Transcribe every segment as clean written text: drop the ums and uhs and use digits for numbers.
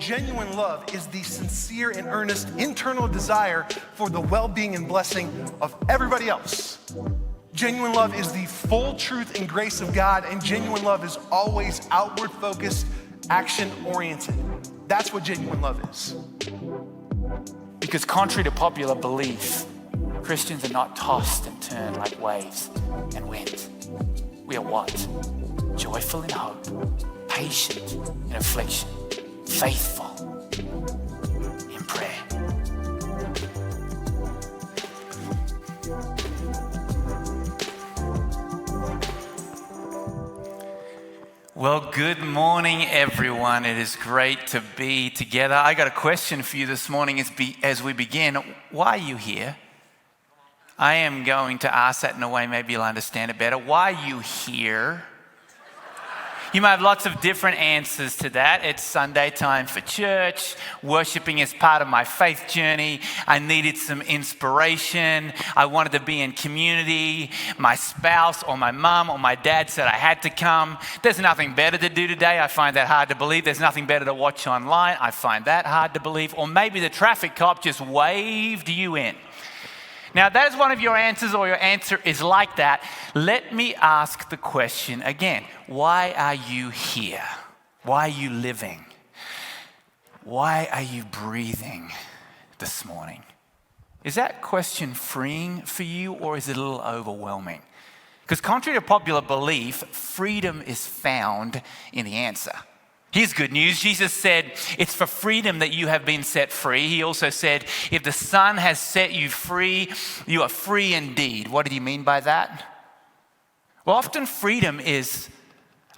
genuine love is the sincere and earnest internal desire for the well-being and blessing of everybody else. Genuine love is the full truth and grace of God, and genuine love is always outward-focused, action-oriented. That's what genuine love is. Because contrary to popular belief, Christians are not tossed and turned like waves and wind. We are what? Joyful in hope, patient in affliction, faithful in prayer. Well, good morning, everyone. It is great to be together. I got a question for you this morning as we begin. Why are you here? I am going to ask that in a way maybe you'll understand it better. Why are you here? You might have lots of different answers to that. It's Sunday time for church. Worshiping is part of my faith journey. I needed some inspiration. I wanted to be in community. My spouse or my mom or my dad said I had to come. There's nothing better to do today. I find that hard to believe. There's nothing better to watch online. I find that hard to believe. Or maybe the traffic cop just waved you in. Now, that is one of your answers, or your answer is like that. Let me ask the question again. Why are you here? Why are you living? Why are you breathing this morning? Is that question freeing for you, or is it a little overwhelming? Because contrary to popular belief, freedom is found in the answer. Here's good news. Jesus said, it's for freedom that you have been set free. He also said, if the Son has set you free, you are free indeed. What did he mean by that? Well, often freedom is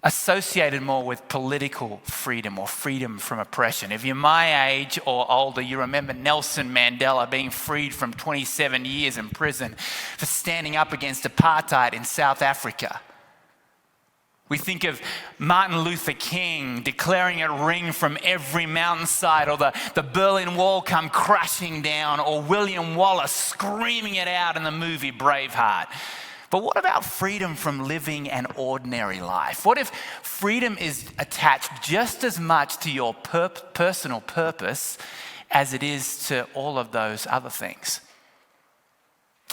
associated more with political freedom or freedom from oppression. If you're my age or older, you remember Nelson Mandela being freed from 27 years in prison for standing up against apartheid in South Africa. We think of Martin Luther King declaring it ring from every mountainside, or the Berlin Wall come crashing down, or William Wallace screaming it out in the movie Braveheart. But what about freedom from living an ordinary life? What if freedom is attached just as much to your personal purpose as it is to all of those other things?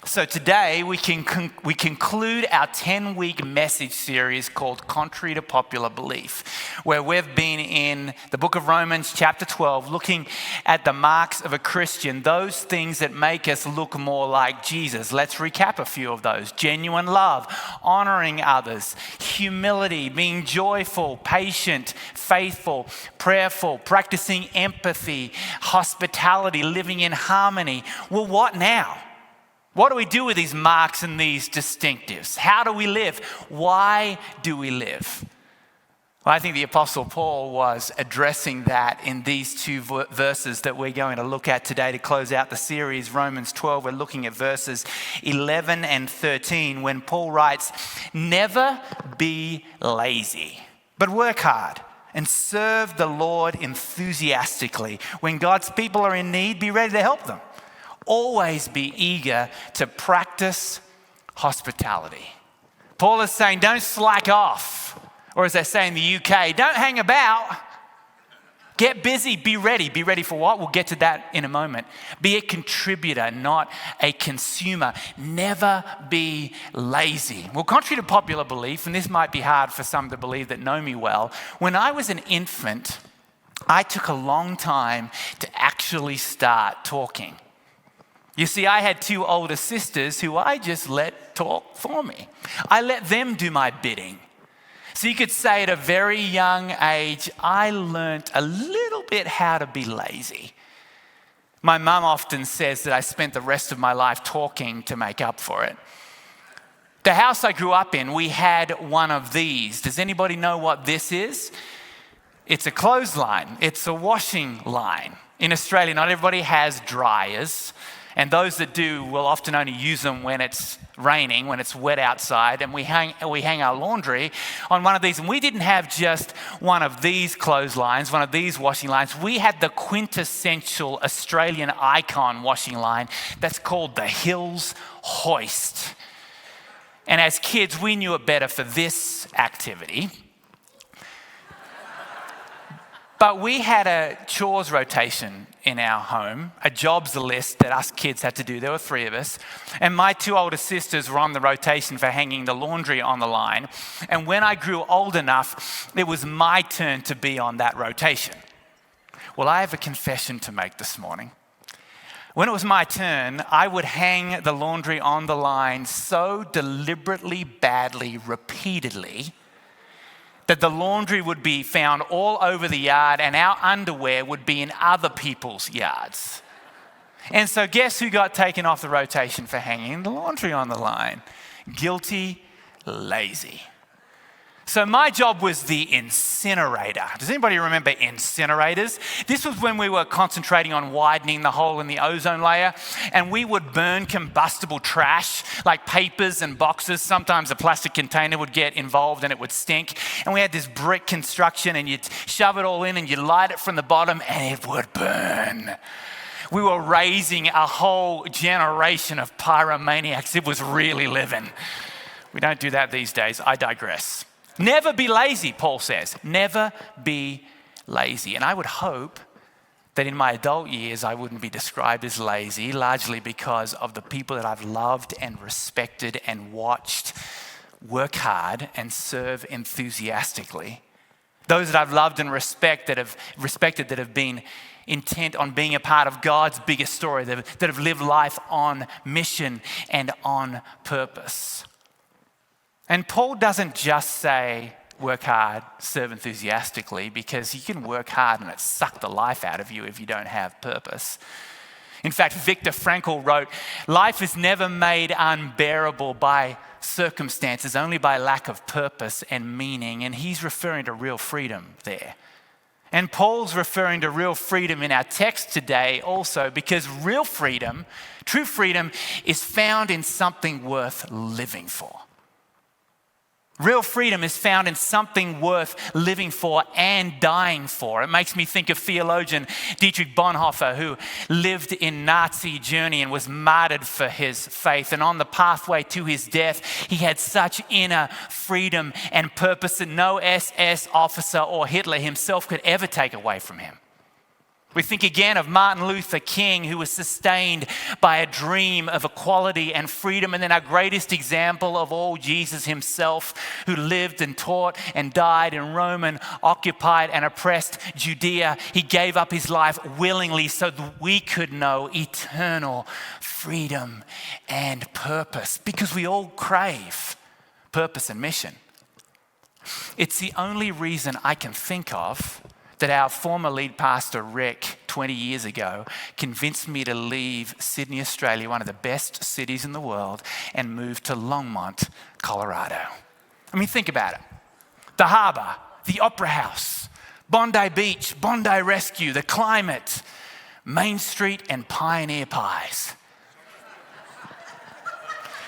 So today we conclude our 10-week message series called Contrary to Popular Belief, where we've been in the book of Romans chapter 12, looking at the marks of a Christian, those things that make us look more like Jesus. Let's recap a few of those. Genuine love, honoring others, humility, being joyful, patient, faithful, prayerful, practicing empathy, hospitality, living in harmony. Well, what now? What do we do with these marks and these distinctives? How do we live? Why do we live? Well, I think the Apostle Paul was addressing that in these two verses that we're going to look at today to close out the series, Romans 12. We're looking at verses 11 and 13 when Paul writes, "Never be lazy, but work hard and serve the Lord enthusiastically. When God's people are in need, be ready to help them. Always be eager to practice hospitality." Paul is saying, don't slack off. Or as they say in the UK, don't hang about. Get busy, be ready. Be ready for what? We'll get to that in a moment. Be a contributor, not a consumer. Never be lazy. Well, contrary to popular belief, and this might be hard for some to believe that know me well, when I was an infant, I took a long time to actually start talking. You see, I had two older sisters who I just let talk for me. I let them do my bidding. So you could say at a very young age, I learned a little bit how to be lazy. My mum often says that I spent the rest of my life talking to make up for it. The house I grew up in, we had one of these. Does anybody know what this is? It's a clothesline. It's a washing line. In Australia, not everybody has dryers. And those that do will often only use them when it's raining, when it's wet outside, and we hang our laundry on one of these. And we didn't have just one of these clotheslines, one of these washing lines. We had the quintessential Australian icon washing line that's called the Hills Hoist. And as kids, we knew it better for this activity. But we had a chores rotation in our home, a jobs list that us kids had to do. There were 3 of us. And my 2 older sisters were on the rotation for hanging the laundry on the line. And when I grew old enough, it was my turn to be on that rotation. Well, I have a confession to make this morning. When it was my turn, I would hang the laundry on the line so deliberately, badly, repeatedly, that the laundry would be found all over the yard and our underwear would be in other people's yards. And so guess who got taken off the rotation for hanging the laundry on the line? Guilty, lazy. So my job was the incinerator. Does anybody remember incinerators? This was when we were concentrating on widening the hole in the ozone layer, and we would burn combustible trash like papers and boxes. Sometimes a plastic container would get involved and it would stink. And we had this brick construction, and you'd shove it all in and you'd light it from the bottom and it would burn. We were raising a whole generation of pyromaniacs. It was really living. We don't do that these days. I digress. Never be lazy, Paul says. Never be lazy. And I would hope that in my adult years, I wouldn't be described as lazy, largely because of the people that I've loved and respected and watched work hard and serve enthusiastically. Those that I've loved and respected that have been intent on being a part of God's biggest story, that have lived life on mission and on purpose. And Paul doesn't just say, work hard, serve enthusiastically, because you can work hard and it suck the life out of you if you don't have purpose. In fact, Viktor Frankl wrote, life is never made unbearable by circumstances, only by lack of purpose and meaning. And he's referring to real freedom there. And Paul's referring to real freedom in our text today also, because real freedom, true freedom, is found in something worth living for. Real freedom is found in something worth living for and dying for. It makes me think of theologian Dietrich Bonhoeffer, who lived in Nazi Germany and was martyred for his faith. And on the pathway to his death, he had such inner freedom and purpose that no SS officer or Hitler himself could ever take away from him. We think again of Martin Luther King, who was sustained by a dream of equality and freedom. And then our greatest example of all, Jesus himself, who lived and taught and died in Roman occupied and oppressed Judea. He gave up his life willingly so that we could know eternal freedom and purpose, because we all crave purpose and mission. It's the only reason I can think of that our former lead pastor, Rick, 20 years ago, convinced me to leave Sydney, Australia, one of the best cities in the world, and move to Longmont, Colorado. I mean, think about it. The harbour, the Opera House, Bondi Beach, Bondi Rescue, the climate, Main Street, and Pioneer Pies.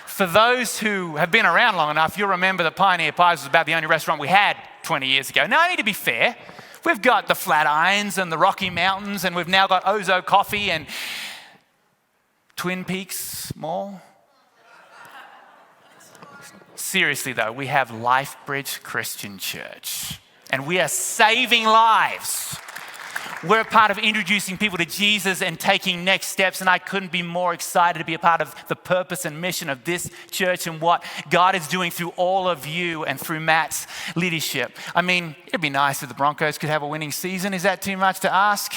For those who have been around long enough, you'll remember that Pioneer Pies was about the only restaurant we had 20 years ago. Now, I need to be fair. We've got the Flatirons and the Rocky Mountains, and we've now got Ozo Coffee and Twin Peaks Mall. Seriously though, we have LifeBridge Christian Church, and we are saving lives. We're a part of introducing people to Jesus and taking next steps, and I couldn't be more excited to be a part of the purpose and mission of this church and what God is doing through all of you and through Matt's leadership. I mean, it'd be nice if the Broncos could have a winning season. Is that too much to ask?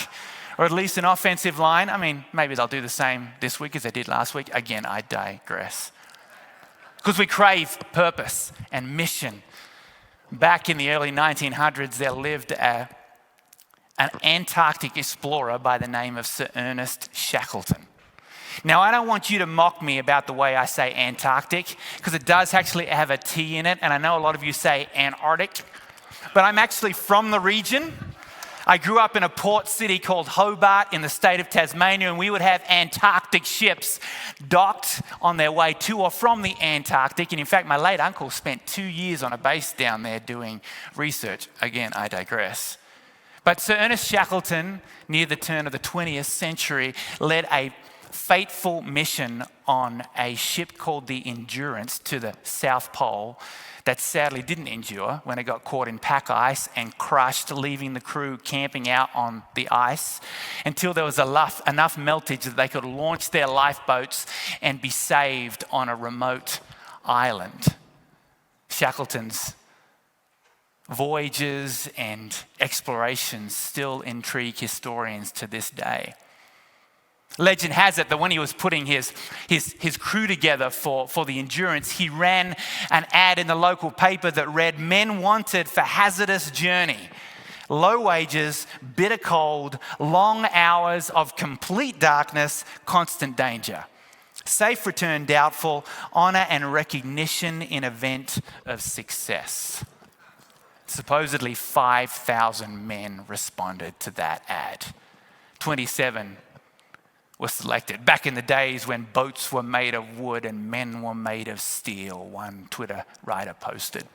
Or at least an offensive line? I mean, maybe they'll do the same this week as they did last week. Again, I digress. Because we crave purpose and mission. Back in the early 1900s, there lived an Antarctic explorer by the name of Sir Ernest Shackleton. Now, I don't want you to mock me about the way I say Antarctic, because it does actually have a T in it, and I know a lot of you say Antarctic, but I'm actually from the region. I grew up in a port city called Hobart in the state of Tasmania, and we would have Antarctic ships docked on their way to or from the Antarctic. And in fact, my late uncle spent 2 years on a base down there doing research. Again, I digress. But Sir Ernest Shackleton, near the turn of the 20th century, led a fateful mission on a ship called the Endurance to the South Pole that sadly didn't endure when it got caught in pack ice and crushed, leaving the crew camping out on the ice until there was enough meltage that they could launch their lifeboats and be saved on a remote island. Shackleton's voyages and explorations still intrigue historians to this day. Legend has it that when he was putting his crew together for the Endurance, he ran an ad in the local paper that read, "Men wanted for hazardous journey, low wages, bitter cold, long hours of complete darkness, constant danger. Safe return doubtful, honor and recognition in event of success." Supposedly 5,000 men responded to that ad. 27 were selected. Back in the days when boats were made of wood and men were made of steel, one Twitter writer posted.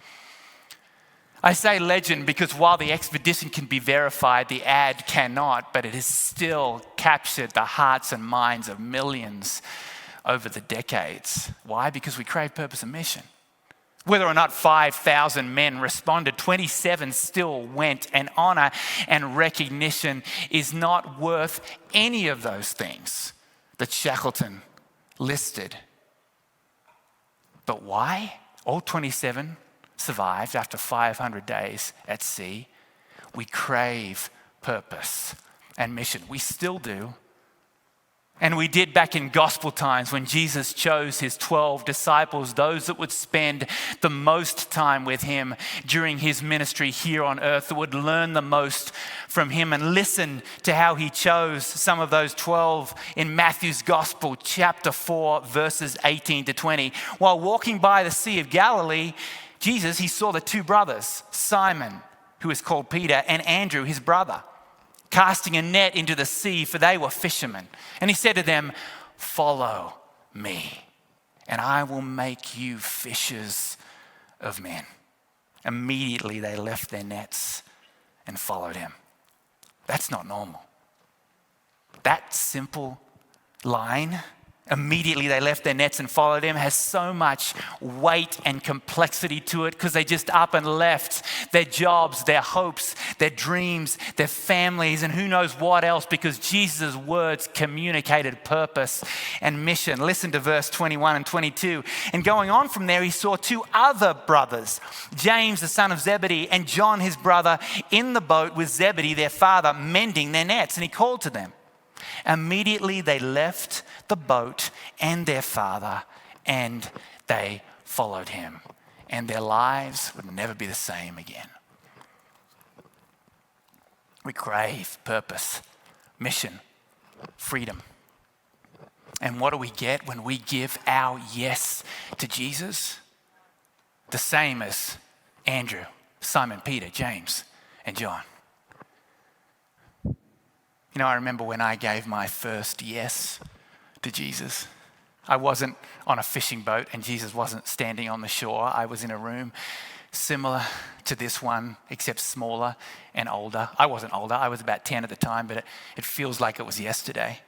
I say legend because while the expedition can be verified, the ad cannot, but it has still captured the hearts and minds of millions over the decades. Why? Because we crave purpose and mission. Whether or not 5,000 men responded, 27 still went, and honor and recognition is not worth any of those things that Shackleton listed. But why? All 27 survived after 500 days at sea. We crave purpose and mission. We still do. And we did back in gospel times when Jesus chose his 12 disciples, those that would spend the most time with him during his ministry here on earth, that would learn the most from him, and listen to how he chose some of those 12 in Matthew's gospel, chapter 4, verses 18 to 20. While walking by the Sea of Galilee, Jesus, he saw the two brothers, Simon, who is called Peter, and Andrew, his brother, casting a net into the sea, for they were fishermen. And he said to them, "Follow me, and I will make you fishers of men." Immediately they left their nets and followed him. That's not normal. That simple line, immediately they left their nets and followed him, has so much weight and complexity to it, because they just up and left their jobs, their hopes, their dreams, their families, and who knows what else, because Jesus' words communicated purpose and mission. Listen to verse 21 and 22. And going on from there, he saw two other brothers, James, the son of Zebedee, and John, his brother, in the boat with Zebedee, their father, mending their nets. And he called to them. Immediately they left the boat and their father, and they followed him. And their lives would never be the same again. We crave purpose, mission, freedom. And what do we get when we give our yes to Jesus? The same as Andrew, Simon, Peter, James, and John. You know, I remember when I gave my first yes to Jesus. I wasn't on a fishing boat and Jesus wasn't standing on the shore. I was in a room similar to this one, except smaller and older. I wasn't older. I was about 10 at the time, but it feels like it was yesterday.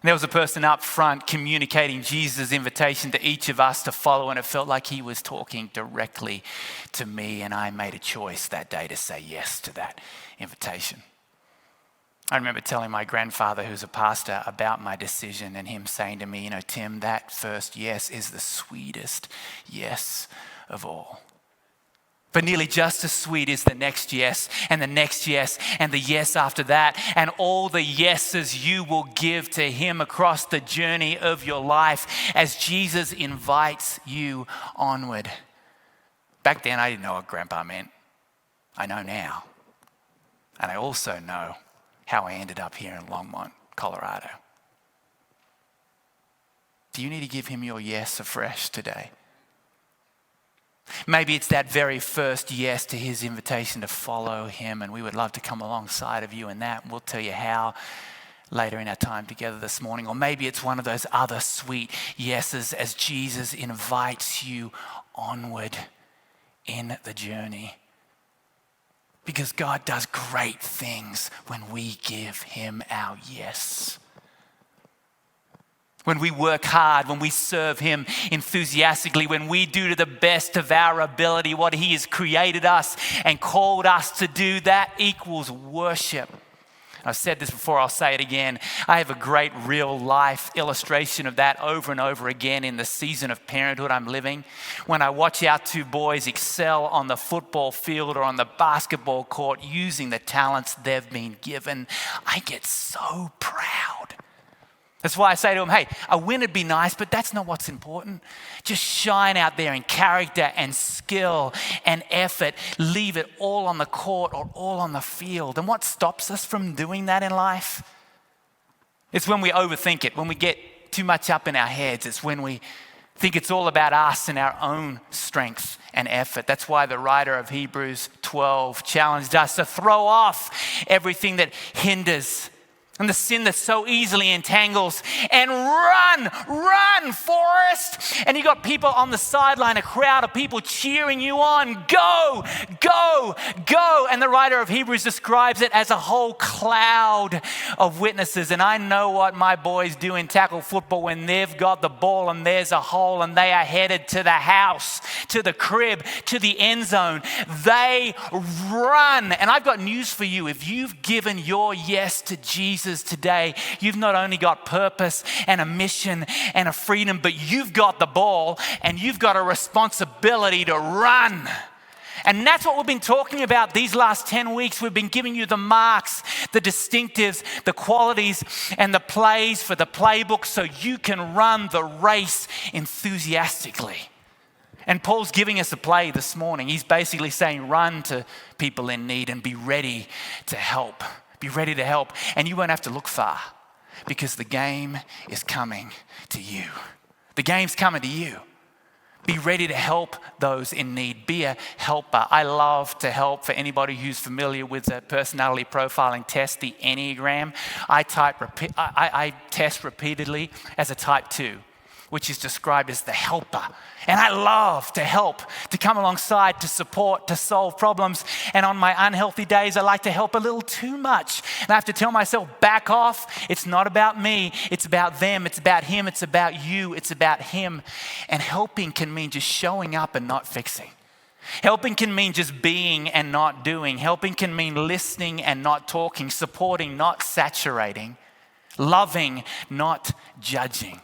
And there was a person up front communicating Jesus' invitation to each of us to follow, and it felt like he was talking directly to me, and I made a choice that day to say yes to that invitation. I remember telling my grandfather, who's a pastor, about my decision, and him saying to me, "You know, Tim, that first yes is the sweetest yes of all. But nearly just as sweet is the next yes, and the next yes, and the yes after that, and all the yeses you will give to him across the journey of your life as Jesus invites you onward." Back then, I didn't know what grandpa meant. I know now. And I also know how I ended up here in Longmont, Colorado. Do you need to give him your yes afresh today? Maybe it's that very first yes to his invitation to follow him, and we would love to come alongside of you in that. And we'll tell you how later in our time together this morning. Or maybe it's one of those other sweet yeses as Jesus invites you onward in the journey. Because God does great things when we give him our yes. when we work hard, when we serve him enthusiastically, when we do to the best of our ability what he has created us and called us to do, that equals worship. I've said this before, I'll say it again. I have a great real life illustration of that over and over again in the season of parenthood I'm living. When I watch our two boys excel on the football field or on the basketball court using the talents they've been given, I get so proud. That's why I say to them, hey, a win would be nice, but that's not what's important. Just shine out there in character and skill and effort. Leave it all on the court or all on the field. And what stops us from doing that in life? It's when we overthink it, when we get too much up in our heads. It's when we think it's all about us and our own strength and effort. That's why the writer of Hebrews 12 challenged us to throw off everything that hinders and the sin that so easily entangles, and run, Forrest. And you got people on the sideline, a crowd of people cheering you on. Go. And the writer of Hebrews describes it as a whole cloud of witnesses. And I know what my boys do in tackle football when they've got the ball and there's a hole and they are headed to the house, to the crib, to the end zone. They run. And I've got news for you. If you've given your yes to Jesus today, you've not only got purpose and a mission and a freedom, but you've got the ball and you've got a responsibility to run. And that's what we've been talking about these last 10 weeks. We've been giving you the marks, the distinctives, the qualities, and the plays for the playbook so you can run the race enthusiastically. And Paul's giving us a play this morning. He's basically saying, run to people in need and be ready to help. Be ready to help, and you won't have to look far because the game is coming to you. The game's coming to you. Be ready to help those in need. Be a helper. I love to help. For anybody who's familiar with the personality profiling test, the Enneagram, I test repeatedly as a type 2, which is described as the helper. And I love to help, to come alongside, to support, to solve problems. And on my unhealthy days, I like to help a little too much. And I have to tell myself, back off. It's not about me. It's about them. It's about him. It's about you. It's about him. And helping can mean just showing up and not fixing. Helping can mean just being and not doing. Helping can mean listening and not talking, supporting, not saturating, loving, not judging.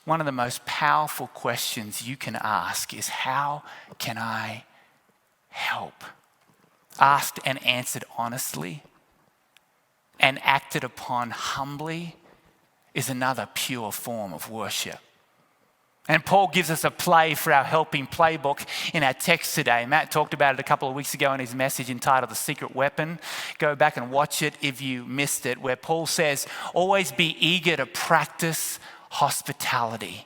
One of the most powerful questions you can ask is, how can I help? Asked and answered honestly and acted upon humbly is another pure form of worship. And Paul gives us a play for our helping playbook in our text today. Matt talked about it a couple of weeks ago in his message entitled The Secret Weapon. Go back and watch it if you missed it, where Paul says, always be eager to practice hospitality.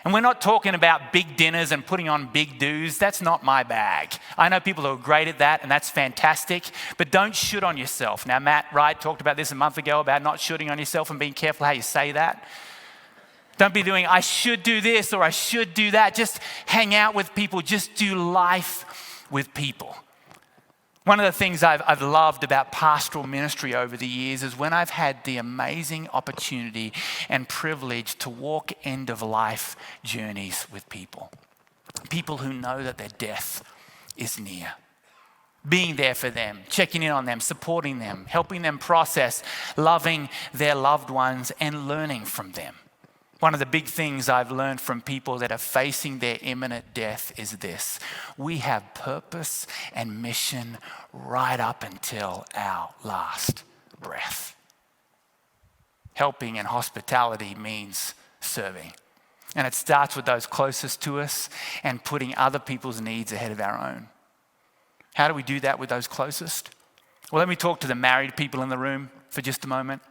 And we're not talking about big dinners and putting on big dues. That's not my bag. I know people who are great at that, and that's fantastic, but don't shoot on yourself. Now, Matt Wright talked about this a month ago about not shooting on yourself and being careful how you say that. Don't be doing, I should do this or I should do that. Just hang out with people. Just do life with people. One of the things I've loved about pastoral ministry over the years is when I've had the amazing opportunity and privilege to walk end-of-life journeys with people. People who know that their death is near. Being there for them, checking in on them, supporting them, helping them process, loving their loved ones and learning from them. One of the big things I've learned from people that are facing their imminent death is this: we have purpose and mission right up until our last breath. Helping and hospitality means serving. And it starts with those closest to us and putting other people's needs ahead of our own. How do we do that with those closest? Well, let me talk to the married people in the room for just a moment.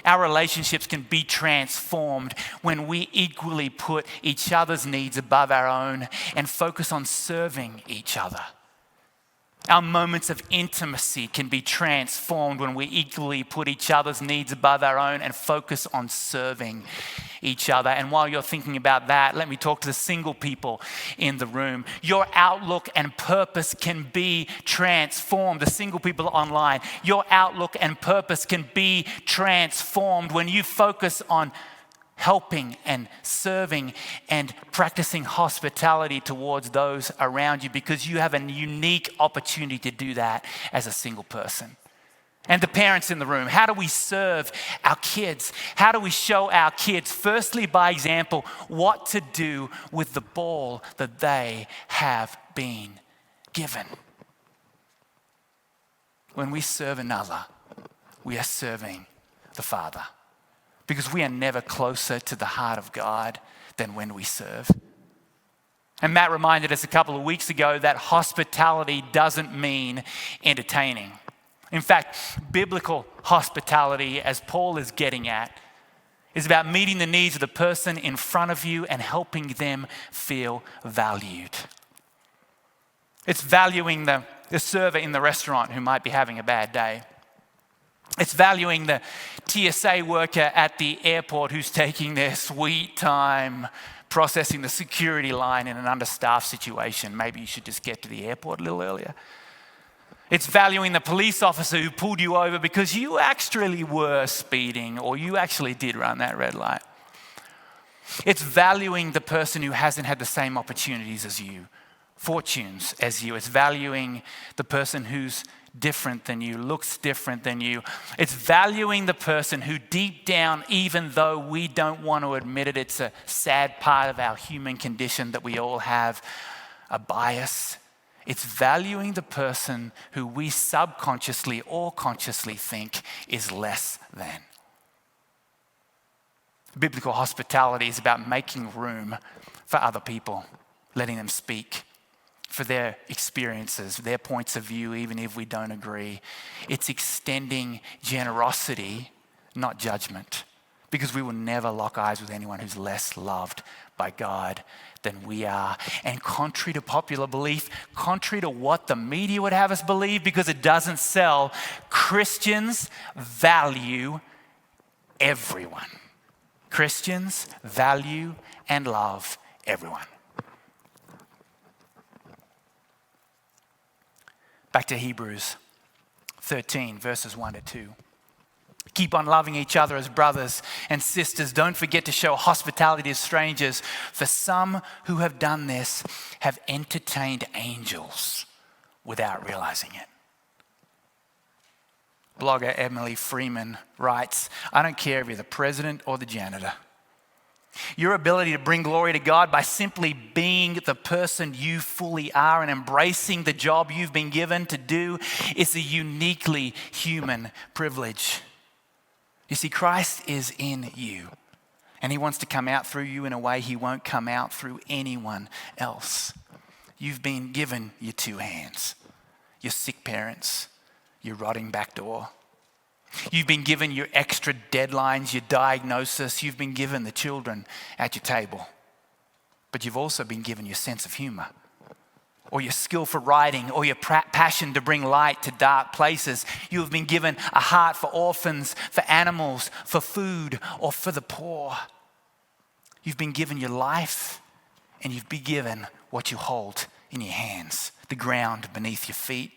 Our relationships can be transformed when we equally put each other's needs above our own and focus on serving each other. Our moments of intimacy can be transformed when we equally put each other's needs above our own and focus on serving each other. And while you're thinking about that, let me talk to the single people in the room. Your outlook and purpose can be transformed. The single people online, your outlook and purpose can be transformed when you focus on helping and serving and practicing hospitality towards those around you, because you have a unique opportunity to do that as a single person. And the parents in the room, how do we serve our kids? How do we show our kids, firstly by example, what to do with the ball that they have been given? When we serve another, we are serving the Father. Because we are never closer to the heart of God than when we serve. And Matt reminded us a couple of weeks ago that hospitality doesn't mean entertaining. In fact, biblical hospitality, as Paul is getting at, is about meeting the needs of the person in front of you and helping them feel valued. It's valuing the server in the restaurant who might be having a bad day. It's valuing the TSA worker at the airport who's taking their sweet time processing the security line in an understaffed situation. Maybe you should just get to the airport a little earlier. It's valuing the police officer who pulled you over because you actually were speeding or you actually did run that red light. It's valuing the person who hasn't had the same opportunities as you, fortunes as you. It's valuing the person who's different than you, looks different than you. It's valuing the person who deep down, even though we don't want to admit it, it's a sad part of our human condition that we all have a bias. It's valuing the person who we subconsciously or consciously think is less than. Biblical hospitality is about making room for other people, letting them speak, for their experiences, their points of view, even if we don't agree. It's extending generosity, not judgment, because we will never lock eyes with anyone who's less loved by God than we are. And contrary to popular belief, contrary to what the media would have us believe, because it doesn't sell, Christians value everyone. Christians value and love everyone. Back to Hebrews 13, verses 1 to 2. Keep on loving each other as brothers and sisters. Don't forget to show hospitality to strangers, for some who have done this have entertained angels without realizing it. Blogger Emily Freeman writes, I don't care if you're the president or the janitor. Your ability to bring glory to God by simply being the person you fully are and embracing the job you've been given to do is a uniquely human privilege. You see, Christ is in you, and he wants to come out through you in a way he won't come out through anyone else. You've been given your two hands, your sick parents, your rotting back door. You've been given your extra deadlines, your diagnosis. You've been given the children at your table. But you've also been given your sense of humor, or your skill for writing, or your passion to bring light to dark places. You have been given a heart for orphans, for animals, for food, or for the poor. You've been given your life, and you've been given what you hold in your hands, the ground beneath your feet.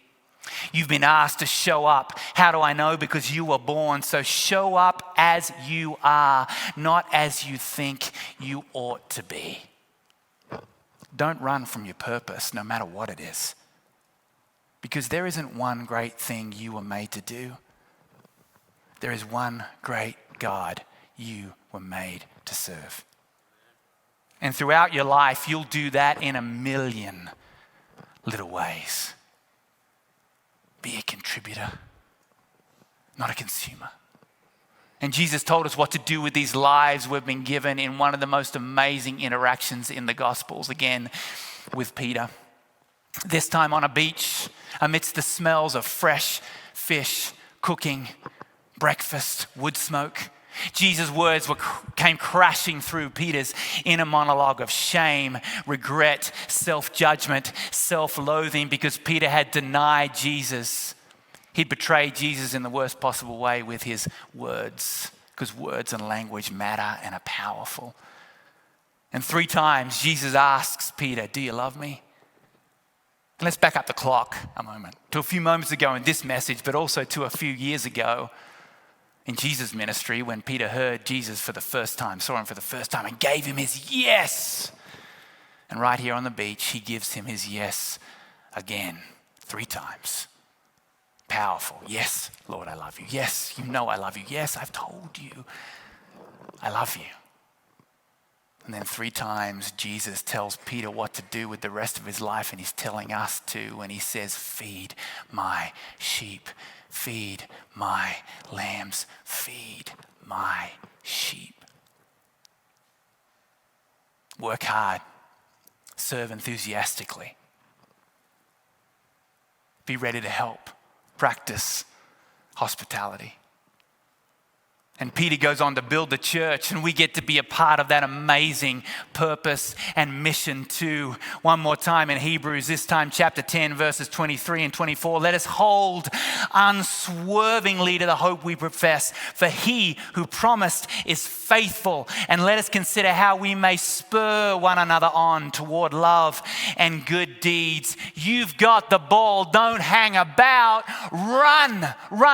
You've been asked to show up. How do I know? Because you were born. So show up as you are, not as you think you ought to be. Don't run from your purpose, no matter what it is. Because there isn't one great thing you were made to do. There is one great God you were made to serve. And throughout your life, you'll do that in a million little ways. Be a contributor, not a consumer. And Jesus told us what to do with these lives we've been given in one of the most amazing interactions in the Gospels, again with Peter. This time on a beach, amidst the smells of fresh fish, cooking, breakfast, wood smoke. Jesus' words came crashing through Peter's inner monologue of shame, regret, self-judgment, self-loathing, because Peter had denied Jesus. He betrayed Jesus in the worst possible way with his words, because words and language matter and are powerful. And 3 times Jesus asks Peter, do you love me? And let's back up the clock a moment to a few moments ago in this message, but also to a few years ago in Jesus' ministry when Peter heard Jesus for the first time, saw him for the first time and gave him his yes. And right here on the beach, he gives him his yes again, 3 times. Powerful. Yes, Lord, I love you. Yes, you know I love you. Yes, I've told you I love you. And then 3 times Jesus tells Peter what to do with the rest of his life, and he's telling us too when he says, feed my sheep, feed my lambs, feed my sheep. Work hard, serve enthusiastically, be ready to help, practice hospitality. And Peter goes on to build the church, and we get to be a part of that amazing purpose and mission too. One more time in Hebrews, this time chapter 10, verses 23 and 24. Let us hold unswervingly to the hope we profess, for he who promised is faithful. And let us consider how we may spur one another on toward love and good deeds. You've got the ball, don't hang about, run.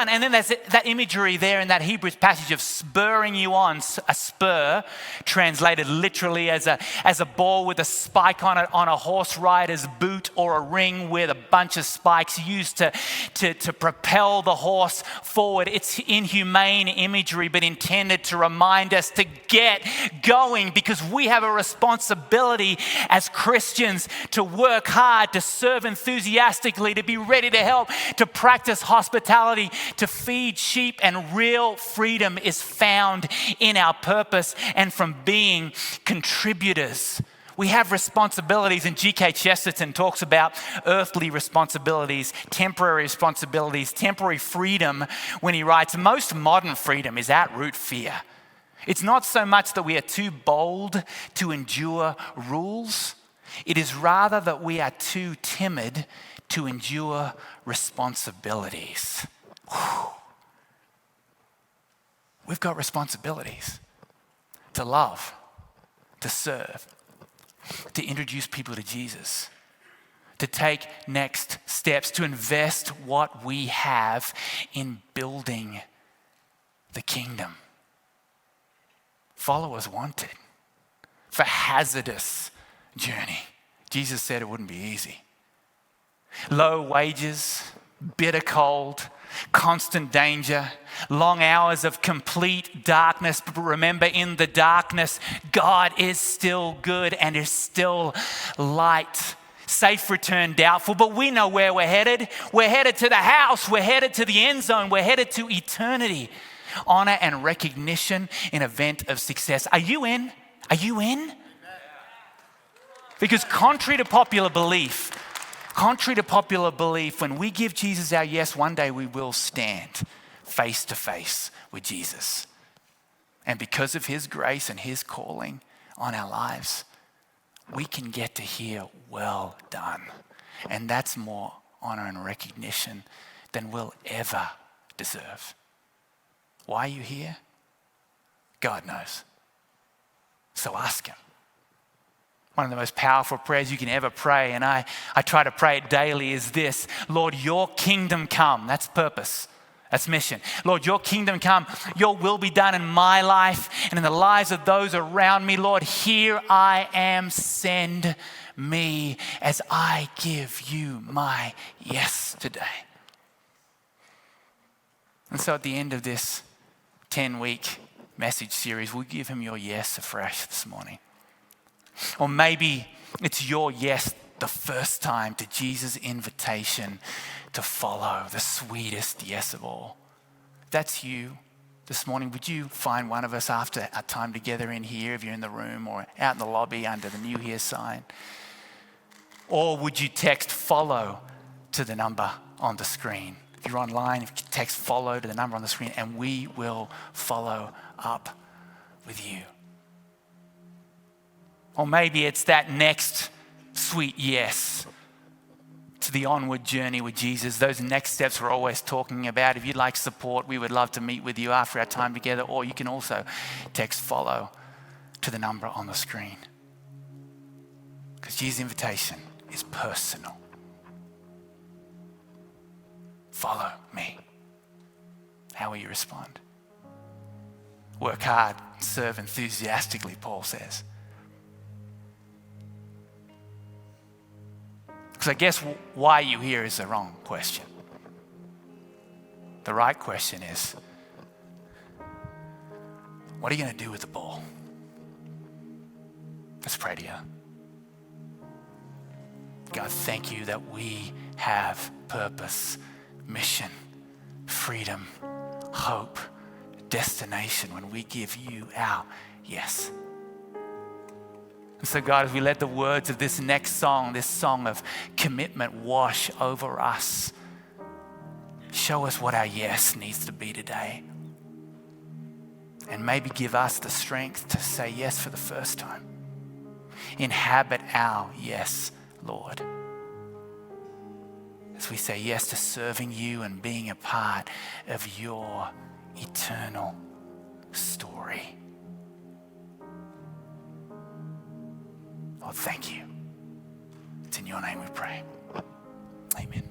And then there's that imagery there in that Hebrews passage of spurring you on. A spur, translated literally as a ball with a spike on it on a horse rider's boot, or a ring with a bunch of spikes used to propel the horse forward. It's inhumane imagery, but intended to remind us to get going, because we have a responsibility as Christians to work hard, to serve enthusiastically, to be ready to help, to practice hospitality, to feed sheep. And real freedom is found in our purpose and from being contributors. We have responsibilities, and G.K. Chesterton talks about earthly responsibilities, temporary freedom when he writes, most modern freedom is at root fear. It's not so much that we are too bold to endure rules. It is rather that we are too timid to endure responsibilities. Whew. We've got responsibilities to love, to serve, to introduce people to Jesus, to take next steps, to invest what we have in building the kingdom. Followers wanted for hazardous journey. Jesus said it wouldn't be easy. Low wages, bitter cold, constant danger, long hours of complete darkness. But remember, in the darkness, God is still good and is still light. Safe return doubtful, but we know where we're headed. We're headed to the house. We're headed to the end zone. We're headed to eternity. Honor and recognition, an event of success. Are you in? Are you in? Because contrary to popular belief, when we give Jesus our yes, one day we will stand face to face with Jesus. And because of his grace and his calling on our lives, we can get to hear, well done. And that's more honor and recognition than we'll ever deserve. Why are you here? God knows. So ask him. One of the most powerful prayers you can ever pray, and I try to pray it daily, is this: Lord, your kingdom come. That's purpose. That's mission. Lord, your kingdom come. Your will be done in my life and in the lives of those around me. Lord, here I am. Send me as I give you my yes today. And so at the end of this 10-week message series, we'll give him your yes afresh this morning. Or maybe it's your yes the first time to Jesus' invitation to follow, the sweetest yes of all. If that's you this morning, would you find one of us after our time together in here, if you're in the room, or out in the lobby under the New Here sign? Or would you text follow to the number on the screen? If you're online, if you text follow to the number on the screen, and we will follow up with you. Or maybe it's that next sweet yes to the onward journey with Jesus. Those next steps we're always talking about. If you'd like support, we would love to meet with you after our time together, or you can also text follow to the number on the screen. Because Jesus' invitation is personal. Follow me. How will you respond? Work hard, serve enthusiastically, Paul says. Because I guess why you here is the wrong question. The right question is, what are you going to do with the ball? Let's pray to you. God, thank you that we have purpose, mission, freedom, hope, destination when we give you our yes. And so God, as we let the words of this next song, this song of commitment wash over us, show us what our yes needs to be today. And maybe give us the strength to say yes for the first time. Inhabit our yes, Lord. As we say yes to serving you and being a part of your eternal story. Lord, thank you. It's in your name we pray. Amen.